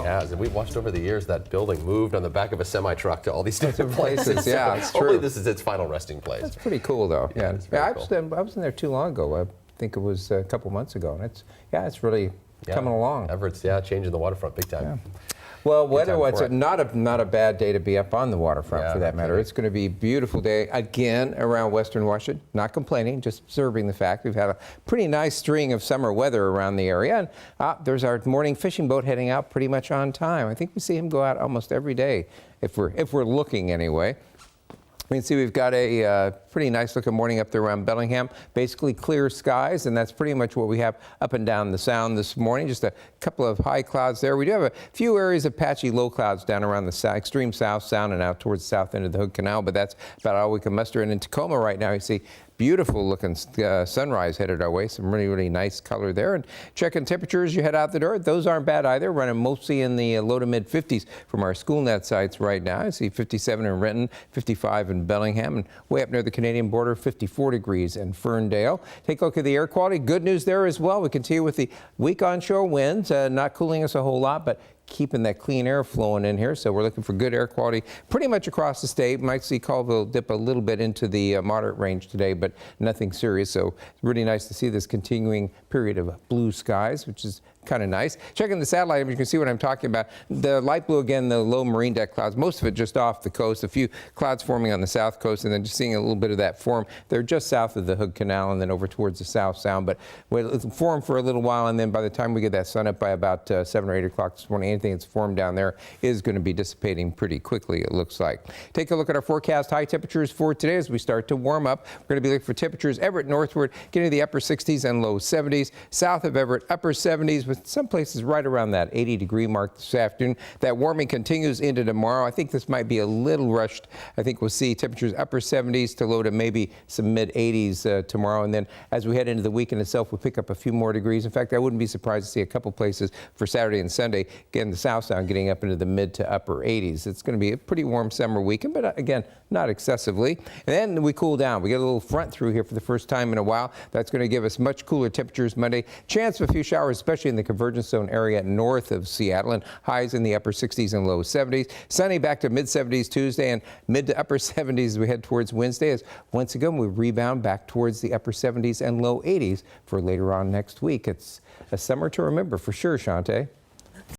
has, and we've watched over the years that building moved on the back of a semi-truck to all these different places. Yeah, it's true. Hopefully this is its final resting place. That's pretty cool, though. Yeah, it's very cool. I was in there too long ago. I think it was a couple months ago, and it's really coming along. Everett's changing the waterfront big time. Yeah. Well, weather-wise, not a bad day to be up on the waterfront for that matter. Really. It's going to be a beautiful day again around Western Washington. Not complaining, just observing the fact we've had a pretty nice string of summer weather around the area. And there's our morning fishing boat heading out pretty much on time. I think we see him go out almost every day if we're looking anyway. You can see we've got a pretty nice looking morning up there around Bellingham. Basically clear skies, and that's pretty much what we have up and down the Sound this morning. Just a couple of high clouds there. We do have a few areas of patchy low clouds down around the extreme South Sound and out towards the south end of the Hood Canal, but that's about all we can muster. And in Tacoma right now, you see beautiful looking sunrise headed our way. Some really, really nice color there. And checking temperatures, you head out the door. Those aren't bad either. Running mostly in the low to mid 50s from our SchoolNet sites right now. I see 57 in Renton, 55 in Bellingham, and way up near the Canadian border, 54 degrees in Ferndale. Take a look at the air quality. Good news there as well. We continue with the weak onshore winds, not cooling us a whole lot, but keeping that clean air flowing in here. So we're looking for good air quality pretty much across the state. Might see Colville dip a little bit into the moderate range today, but nothing serious. So it's really nice to see this continuing period of blue skies, which is kind of nice. Checking the satellite, you can see what I'm talking about. The light blue, again, the low marine deck clouds, most of it just off the coast. A few clouds forming on the south coast, and then just seeing a little bit of that form. They're just south of the Hood Canal and then over towards the South Sound, but it'll form for a little while, and then by the time we get that sun up by about 7 or 8 o'clock this morning, anything that's formed down there is going to be dissipating pretty quickly, it looks like. Take a look at our forecast high temperatures for today as we start to warm up. We're going to be looking for temperatures Everett northward, getting to the upper 60s and low 70s. South of Everett, upper 70s with some places right around that 80-degree mark this afternoon. That warming continues into tomorrow. I think this might be a little rushed. I think we'll see temperatures upper 70s to low to maybe some mid 80s tomorrow. And then as we head into the weekend itself, we'll pick up a few more degrees. In fact, I wouldn't be surprised to see a couple places for Saturday and Sunday. Again, the South Sound getting up into the mid to upper 80s. It's going to be a pretty warm summer weekend, but again, not excessively. And then we cool down. We get a little front through here for the first time in a while. That's going to give us much cooler temperatures Monday. Chance of a few showers, especially in the convergence zone area north of Seattle, and highs in the upper 60s and low 70s. Sunny back to mid 70s Tuesday and mid to upper 70s as we head towards Wednesday, as once again we rebound back towards the upper 70s and low 80s for later on next week. It's a summer to remember for sure, Shante.